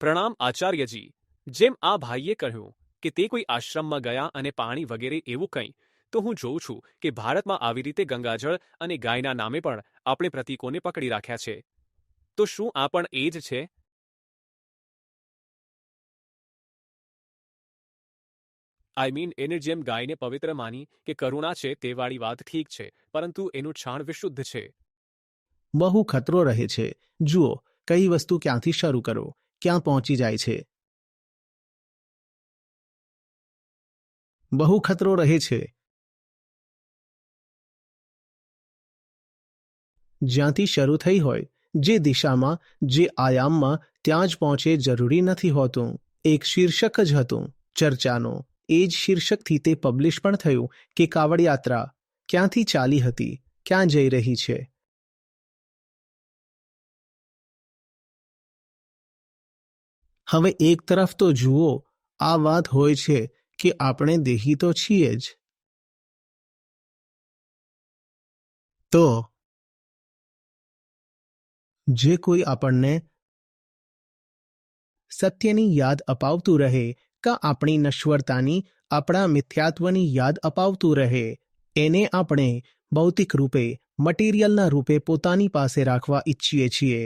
પ્રણામ આચાર્યજી. જેમ આ ભાઈએ કહ્યું કે તે કોઈ આશ્રમમાં ગયા અને પાણી વગેરે એવું કંઈ, તો હું જોઉં છું કે ભારતમાં આવી રીતે ગંગાજળ અને ગાયના નામે પણ આપણે પ્રતીકોને પકડી રાખ્યા છે. તો શું આ પણ એ જ છે? આઈ મીન એને જેમ ગાયને પવિત્ર માની કે કરુણા છે તે વાળી વાત ઠીક છે, પરંતુ એનું છાણ વિશુદ્ધ છે. બહુ ખતરો રહે છે. જુઓ, કઈ વસ્તુ ક્યાંથી શરૂ કરો, ક્યાં પહોંચી જાય છે. બહુ ખતરો રહે છે. જ્યાંથી શરૂ થઈ હોય, જે દિશામાં, જે આયામમાં, ત્યાં જ પહોંચે જરૂરી નથી હોતું. એક શીર્ષક જ હતું ચર્ચાનો. એ જ શીર્ષકથી તે પબ્લિશ પણ થયું કે કાવડ યાત્રા ક્યાંથી ચાલી હતી, ક્યાં જઈ રહી છે. હવે એક તરફ તો જુઓ, આ વાત હોય છે કે આપણે દેહી તો છીએ જ. તો જે કોઈ આપણને સત્યની યાદ અપાવતું રહે, કાં આપણી નશ્વરતાની, આપણા મિથ્યાત્વની યાદ અપાવતું રહે, એને આપણે ભૌતિક રૂપે, મટીરિયલના રૂપે પોતાની પાસે રાખવા ઈચ્છીએ છીએ.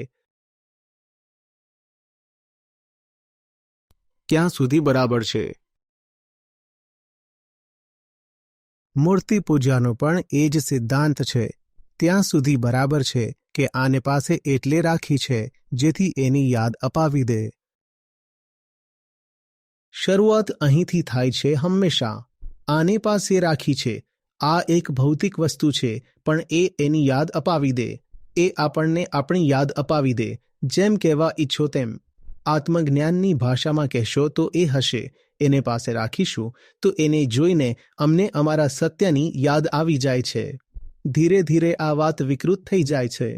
ક્યાં સુધી બરાબર છે? મૂર્તિ પૂજાનો પણ એ જ સિદ્ધાંત છે. ત્યાં સુધી બરાબર છે કે આને પાસે એટલે રાખી છે જેથી એની યાદ અપાવી દે. શરૂઆત અહીંથી થાય છે હંમેશા. આને પાસે રાખી છે, આ એક ભૌતિક વસ્તુ છે, પણ એ એની યાદ અપાવી દે. એ આપણને આપણી યાદ અપાવી દે. જેમ કહેવા ઈચ્છો તેમ, આત્મજ્ઞાનની ભાષામાં કહેશો તો એ હશે. એને પાસે રાખીશું તો એને જોઈને અમને અમારા સત્યની યાદ આવી જાય છે. ધીરે ધીરે આ વાત વિકૃત થઈ જાય છે.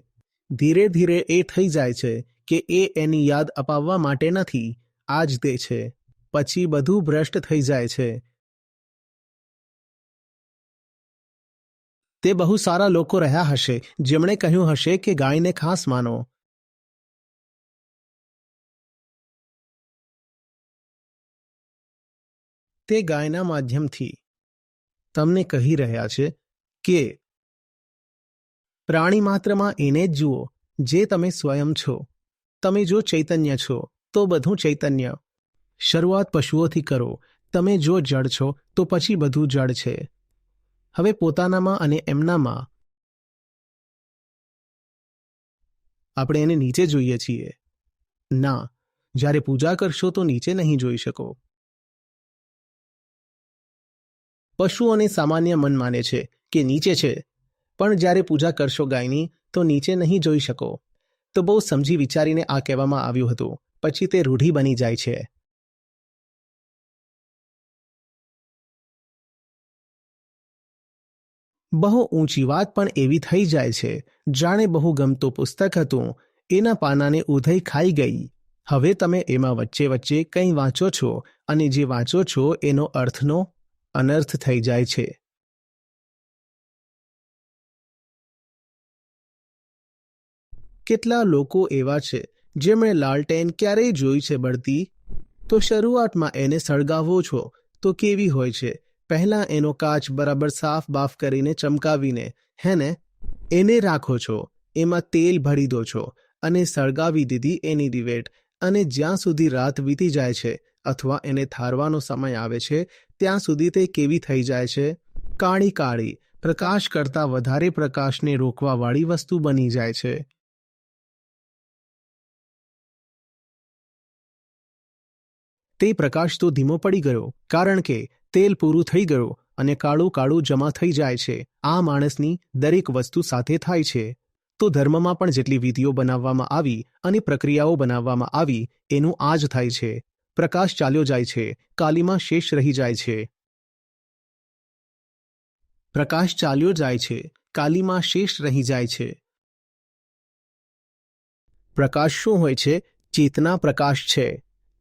ધીરે ધીરે એ થઈ જાય છે કે એ એની યાદ અપાવવા માટે નથી, આ જ તે છે. પછી બધું ભ્રષ્ટ થઈ જાય છે. તે બહુ સારા લોકો રહ્યા હશે જેમણે કહ્યું હશે કે ગાયને ખાસ માનો. તે ગાયના માધ્યમથી તમને કહી રહ્યા છે કે પ્રાણી માત્રમાં એને જ જુઓ જે તમે સ્વયં છો. તમે જો ચૈતન્ય છો તો બધું ચૈતન્ય. શરૂઆત પશુઓથી કરો. તમે જો જડ છો તો પછી બધું જડ છે. હવે પોતાનામાં અને એમનામાં આપણે એને નીચે જોઈએ છીએ. ના, જ્યારે પૂજા કરશો તો નીચે નહીં જોઈ શકો. પશુઓને સામાન્ય મન માને છે કે નીચે છે, પણ જ્યારે પૂજા કરશો ગાયની તો નીચે નહીં જોઈ શકો. તો બહુ સમજી વિચારીને આ કહેવામાં આવ્યું હતું, પછી તે રૂઢિ બની જાય છે. બહુ ઊંચી વાત પણ એવી થઈ જાય છે, જાણે બહુ ગમતું પુસ્તક હતું, એના પાનાને ઉધઈ ખાઈ ગઈ. હવે તમે એમાં વચ્ચે વચ્ચે કંઈ વાંચો છો અને જે વાંચો છો એનો અર્થનો અનર્થ થઈ જાય છે. કેટલા લોકો એવા છે જેમણે લાલટેન ક્યારેય જોઈ છે બળતી? તો શરૂઆતમાં એને સળગાવો છો તો કેવી હોય છે? પહેલાં એનો કાચ બરાબર સાફ બાફ કરીને ચમકાવીને, હે ને, એને રાખો છો, એમાં તેલ ભરી દો છો અને સળગાવી દીધી એની દિવેટ. અને જ્યાં સુધી રાત વીતી જાય છે અથવા એને થારવાનો સમય આવે છે ત્યાં સુધી તે કેવી થઈ જાય છે? કાળી કાળી, પ્રકાશ કરતાં વધારે પ્રકાશને રોકવાવાળી વસ્તુ બની જાય છે. તે પ્રકાશ તો ધીમો પડી ગયો કારણ કે તેલ પૂરું થઈ ગયું અને કાળું કાળું જમા થઈ જાય છે. આ માણસની દરેક વસ્તુ સાથે થાય છે. તો ધર્મમાં પણ જેટલી વિધિઓ બનાવવામાં આવી અને પ્રક્રિયાઓ બનાવવામાં આવી એનું આ જ થાય છે. પ્રકાશ ચાલ્યો જાય છે, કાલીમાં શેષ રહી જાય છે. પ્રકાશ ચાલ્યો જાય છે, કાલીમાં શેષ રહી જાય છે. પ્રકાશ શું હોય છે? ચેતના પ્રકાશ છે.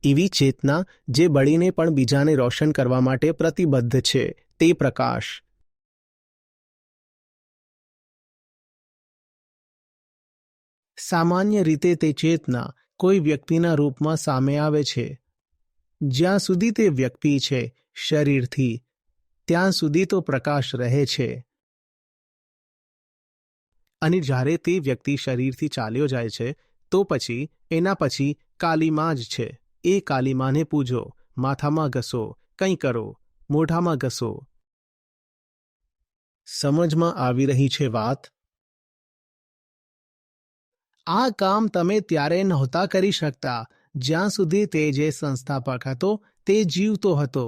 એવી ચેતના જે બળીને પણ બીજાને રોશન કરવા માટે પ્રતિબદ્ધ છે, તે પ્રકાશ. સામાન્ય રીતે તે ચેતના કોઈ વ્યક્તિના રૂપમાં સામે આવે છે. જ્યાં સુધી તે વ્યક્તિ છે શરીરથી, ત્યાં સુધી તો પ્રકાશ રહે છે. અને જ્યારે તે વ્યક્તિ શરીરથી ચાલ્યો જાય છે તો પછી એના પછી કાલીમા જ છે. એ કાલીમાને પૂજો, માથામાં ઘસો, કંઈ કરો, મોઢામાં ઘસો. સમજમાં આવી રહી છે વાત? આ કામ તમે ત્યારે નહોતા કરી શકતા જ્યાં સુધી તે જે સંસ્થાપક હતો તે જીવતો હતો.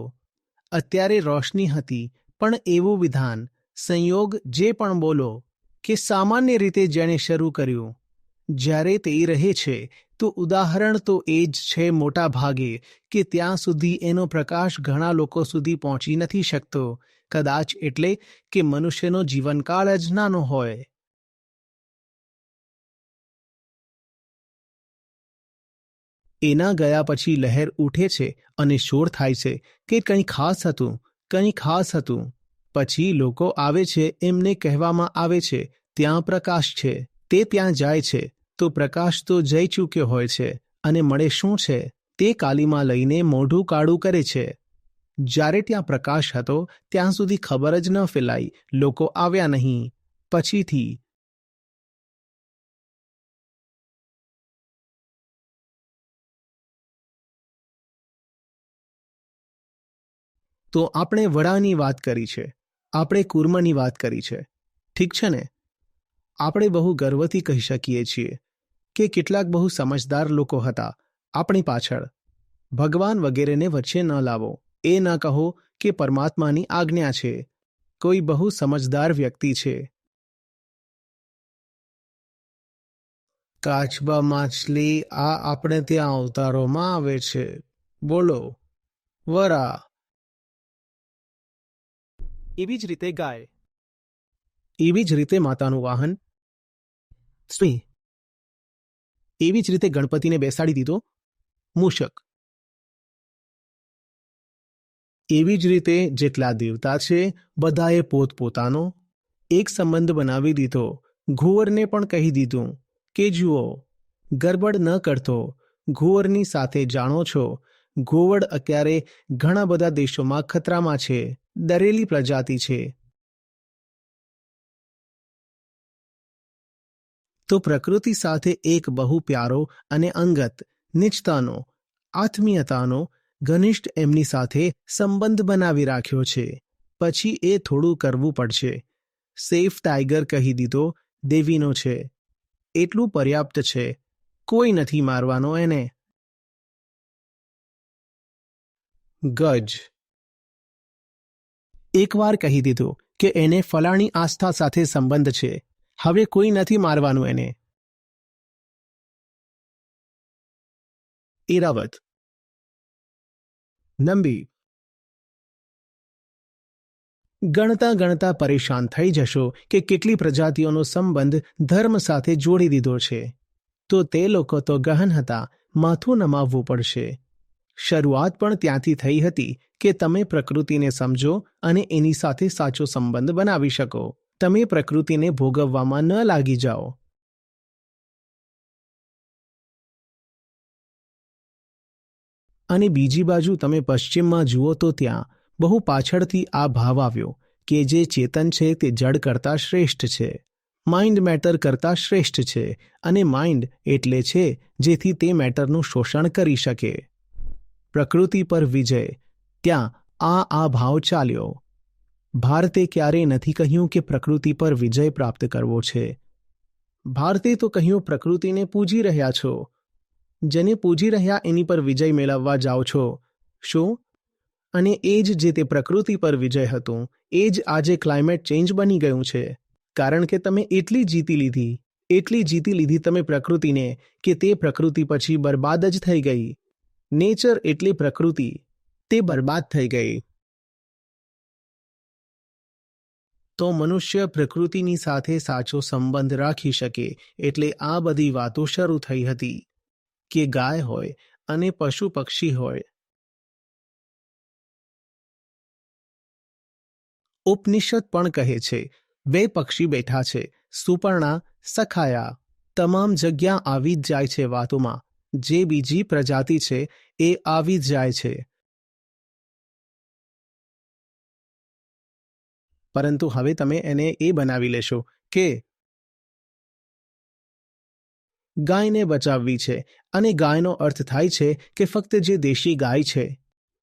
અત્યારે રોશની હતી, પણ એવું વિધાન, સંયોગ, જે પણ બોલો, કે સામાન્ય રીતે જેણે શરૂ કર્યું, જ્યારે તે રહે છે તો ઉદાહરણ તો એ જ છે મોટા ભાગે કે ત્યાં સુધી એનો પ્રકાશ ઘણા લોકો સુધી પહોંચી નથી શકતો. કદાચ એટલે કે મનુષ્યનો જીવનકાળ જ નાનો હોય. એના ગયા પછી લહેર ઉઠે છે અને શોર થાય છે કે કંઈ ખાસ હતું, કંઈ ખાસ હતું. પછી લોકો આવે છે, એમને કહેવામાં આવે છે ત્યાં પ્રકાશ છે. તે ત્યાં જાય છે તો પ્રકાશ તો જઈ ચૂક્યો હોય છે અને મળે શું છે? તે કાલીમાં લઈને મોઢું કાળું કરે છે. જ્યારે ત્યાં પ્રકાશ હતો ત્યાં સુધી ખબર જ ન ફેલાઈ, લોકો આવ્યા નહીં. પછીથી તો આપણે વડાની વાત કરી છે, આપણે કુર્મની વાત કરી છે, ઠીક છે ને? આપણે બહુ ગર્વથી કહી શકીએ છીએ કે કેટલાક બહુ સમજદાર લોકો હતા આપણી પાછળ. ભગવાન વગેરેને વચ્ચે ન લાવો. એ ન કહો કે પરમાત્માની આજ્ઞા છે. કોઈ બહુ સમજદાર વ્યક્તિ છે. કાચબા માછલી આ આપણે ત્યાં અવતારોમાં આવે છે. બોલો વરા. એવી જ રીતે ગાય, એવી જ રીતે માતાનું વાહન સ્ત્રી, એવી જ રીતે ગણપતિને બેસાડી દીધો મૂષક. એવી જ રીતે જેટલા દેવતા છે બધાએ પોતપોતાનો એક સંબંધ બનાવી દીધો. ઘુવરને પણ કહી દીધું કે જુઓ, ગરબડ ન કરતો. ઘુવરની સાથે જાણો છો, ઘુવડ અત્યારે ઘણા બધા દેશોમાં ખતરામાં છે. ડરેલી પ્રજાતિ છે. તો પ્રકૃતિ સાથે એક બહુ પ્યારો અને અંગત, નિજતાનો, આત્મીયતાનો, ઘનિષ્ઠ એમની સાથે સંબંધ બનાવી રાખ્યો છે. પછી એ થોડું કરવું પડશે. સેફ ટાઈગર કહી દીધો દેવીનો છે, એટલું પર્યાપ્ત છે. કોઈ નથી મારવાનો એને. ગજ એકવાર કહી દીધું કે એને ફલાણી આસ્થા સાથે સંબંધ છે, હવે કોઈ નથી મારવાનું એને. ઈરાવત, નંબી ગણતા ગણતા પરેશાન થઈ જશો કે કેટલી પ્રજાતિઓનો સંબંધ ધર્મ સાથે જોડી દીધો છે. તો તે લોકો તો ગહન હતા, માથું નમાવવું પડશે. શરૂઆત પણ ત્યાંથી થઈ હતી કે તમે પ્રકૃતિને સમજો અને એની સાથે સાચો સંબંધ બનાવી શકો. તમે પ્રકૃતિને ભોગવવામાં ન લાગી જાઓ. અને બીજી બાજુ તમે પશ્ચિમમાં જુઓ તો ત્યાં બહુ પાછળથી આ ભાવ આવ્યો કે જે ચેતન છે તે જડ કરતાં શ્રેષ્ઠ છે, માઇન્ડ મેટર કરતાં શ્રેષ્ઠ છે. અને માઇન્ડ એટલે છે જેથી તે મેટરનું શોષણ કરી શકે. પ્રકૃતિ પર વિજય, ત્યાં આ ભાવ ચાલ્યો. ભારતે ક્યારેય નથી કહ્યું કે પ્રકૃતિ પર વિજય પ્રાપ્ત કરવો છે. ભારતે તો કહ્યું પ્રકૃતિને પૂજી રહ્યા છો. જેને પૂજી રહ્યા એની પર વિજય મેળવવા જાઓ છો. શું? અને એ જ જે તે પ્રકૃતિ પર વિજય હતું એ જ આજે ક્લાઇમેટ ચેન્જ બની ગયું છે. કારણ કે તમે એટલી જીતી લીધી તમે પ્રકૃતિને કે તે પ્રકૃતિ પછી બરબાદ જ થઈ ગઈ. નેચર એટલી પ્રકૃતિ, તે બરબાદ થઈ ગઈ. તો મનુષ્ય પ્રકૃતિની સાથે સાચો સંબંધ રાખી શકે એટલે આ બધી વાતો શરૂ થઈ હતી. કે ગાય હોય અને પશુ પક્ષી હોય. ઉપનિષદ પણ કહે છે 2 પક્ષી બેઠા છે, સુપર્ણા, સખાયા. તમામ જગ્યા આવી જ જાય છે વાતોમાં. જે બીજી પ્રજાતિ છે એ આવી જ જાય છે. પરંતુ હવે તમે એને એ બનાવી લેશો કે ગાયને બચાવવી છે, અને ગાયનો અર્થ થાય છે કે ફક્ત જે દેશી ગાય છે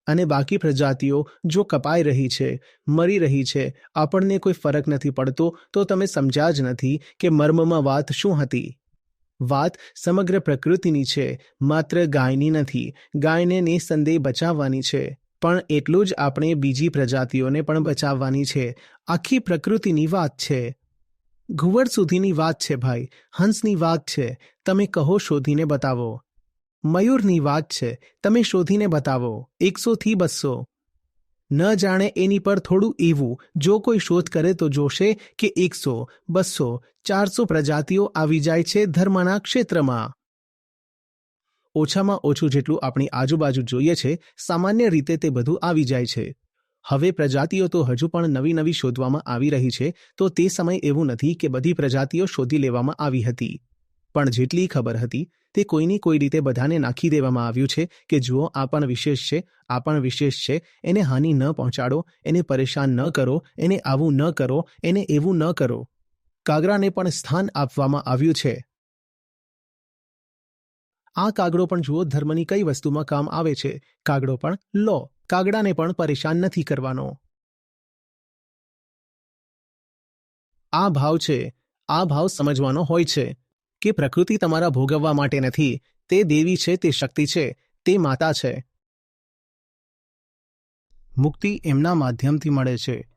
અને બાકી પ્રજાતિઓ જો કપાઈ રહી છે, મરી રહી છે, આપણને કોઈ ફરક નથી પડતો, તો તમે સમજ્યા જ નથી કે મર્મમાં વાત શું હતી. વાત સમગ્ર પ્રકૃતિની છે, માત્ર ગાયની નથી. ગાયને નિસંદેહ બચાવવાની છે, પણ એટલું જ આપણે બીજી પ્રજાતિઓને પણ બચાવવાની છે. આખી પ્રકૃતિની વાત છે. ઘુવડ સુધીની વાત છે ભાઈ, હંસની વાત છે, તમે કહો શોધીને બતાવો. મયુરની વાત છે, તમે શોધીને બતાવો. 100 થી 200. ન જાણે એની પર થોડું એવું, જો કોઈ શોધ કરે તો જોશે કે 100, 200, 400 પ્રજાતિઓ આવી જાય છે ધર્મના ક્ષેત્રમાં. ઓછામાં ઓછું જેટલું આપણી આજુબાજુ જોઈએ છે, સામાન્ય રીતે તે બધું આવી જાય છે. હવે પ્રજાતિઓ તો હજુ પણ નવી નવી શોધવામાં આવી રહી છે, તો તે સમય એવું નથી કે બધી પ્રજાતિઓ શોધી લેવામાં આવી હતી. પણ જેટલી ખબર હતી તે કોઈની કોઈ રીતે બધાને નાખી દેવામાં આવ્યું છે કે જુઓ આ પણ વિશેષ છે, આ પણ વિશેષ છે, એને હાનિ ન પહોંચાડો, એને પરેશાન ન કરો, એને આવું ન કરો, એને એવું ન કરો. કાગડાને પણ સ્થાન આપવામાં આવ્યું છે. આ કાગડો પણ જુઓ ધર્મની કઈ વસ્તુમાં કામ આવે છે. કાગડો પણ લો, કાગડાને પણ પરેશાન નથી કરવાનો. આ ભાવ છે. આ ભાવ સમજવાનો હોય છે કે પ્રકૃતિ તમારા ભોગવવા માટે નથી. તે દેવી છે, તે શક્તિ છે, તે માતા છે. મુક્તિ એમના માધ્યમથી મળે છે.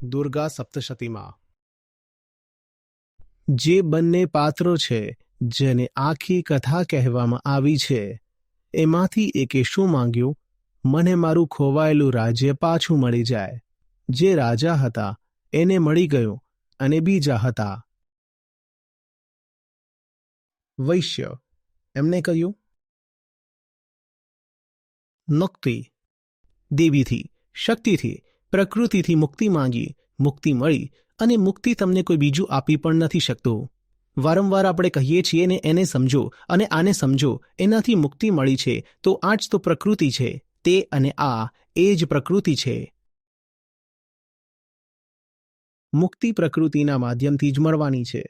દુર્ગા સપ્તશતીમાં જે બંને પાત્રો છે જેને આખી કથા કહેવામાં આવી છે, એમાંથી એકે શું માંગ્યું? મને મારું ખોવાયેલું રાજ્ય પાછું મળી જાય. જે રાજા હતા એને મળી ગયું, અને બીજા હતા વૈશ્ય, એમને કહ્યું મુક્તિ. દેવીથી, શક્તિથી, પ્રકૃતિથી મુક્તિ માંગી, મુક્તિ મળી, અને મુક્તિ તમને કોઈ બીજું આપી પણ નથી શકતું. વારંવાર આપણે કહીએ છીએ ને એને સમજો અને આને સમજો, એનાથી મુક્તિ મળી છે, તો આ જ તો પ્રકૃતિ છે. તે અને આ એ જ પ્રકૃતિ છે. મુક્તિ પ્રકૃતિના માધ્યમથી જ મળવાની છે.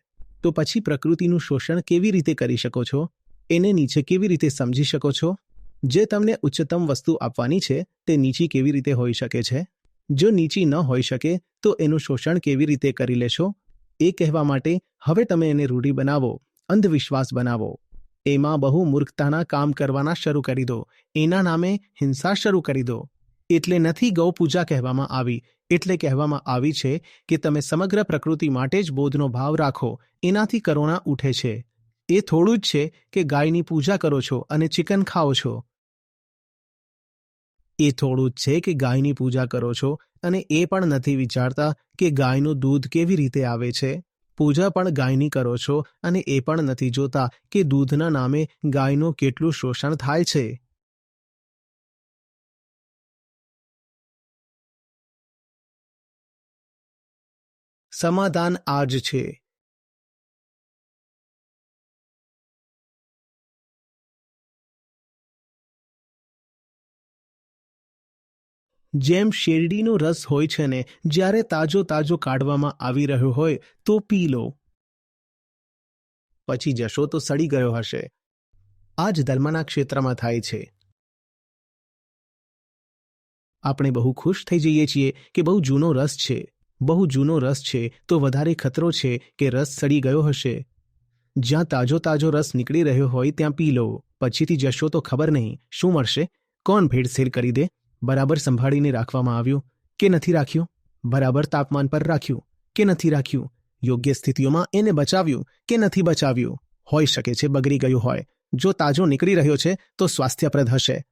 તો પછી પ્રકૃતિનું શોષણ કેવી રીતે કરી શકો છો? એને નીચે કેવી રીતે સમજી શકો છો? જે તમને ઉચ્ચતમ વસ્તુ આપવાની છે તે નીચી કેવી રીતે હોઈ શકે છે? જો નીચી ન હોઈ શકે તો એનું શોષણ કેવી રીતે કરી લેશો? એ કહેવા માટે હવે તમે એને રૂઢિ બનાવો, અંધવિશ્વાસ બનાવો. એમાં બહુ મૂર્ખતાના કામ કરવાના શરૂ કરી દો. એના નામે હિંસા શરૂ કરી દો. એટલે નથી ગૌ પૂજા કહેવામાં આવી, એટલે કહેવામાં આવી છે કે તમે સમગ્ર પ્રકૃતિ માટે જ બોધનો ભાવ રાખો. એનાથી કરુણા ઉઠે છે. એ થોડું જ છે કે ગાયની પૂજા કરો છો અને ચિકન ખાઓ છો. એ થોડું જ છે કે ગાયની પૂજા કરો છો અને એ પણ નથી વિચારતા કે ગાયનું દૂધ કેવી રીતે આવે છે. પૂજા પણ ગાયની કરો છો અને એ પણ નથી જોતા કે દૂધના નામે ગાયનું કેટલું શોષણ થાય છે. સમાધાન આ જ છે. જેમ શેરડીનો રસ હોય છે ને, જ્યારે તાજો તાજો કાઢવામાં આવી રહ્યો હોય તો પી લો. પછી જશો તો સડી ગયો હશે. આ જ ધર્મના ક્ષેત્રમાં થાય છે. આપણે બહુ ખુશ થઈ જઈએ છીએ કે બહુ જૂનો રસ છે, બહુ જૂનો રસ છે, તો વધારે ખતરો છે કે રસ સડી ગયો હશે. જ્યાં તાજો તાજો રસ નીકળી રહ્યો હોય ત્યાં પી લો. પછીથી જશો તો ખબર નહીં શું મળશે. કોણ ભેળસેળ કરી દે? બરાબર સંભાળીને રાખવામાં આવ્યું કે નથી રાખ્યું? બરાબર તાપમાન પર રાખ્યું કે નથી રાખ્યું? યોગ્ય સ્થિતિઓમાં એને બચાવ્યું કે નથી બચાવ્યું? હોઈ શકે છે બગડી ગયું હોય. જો તાજો નીકળી રહ્યો છે તો સ્વાસ્થ્યપ્રદ હશે.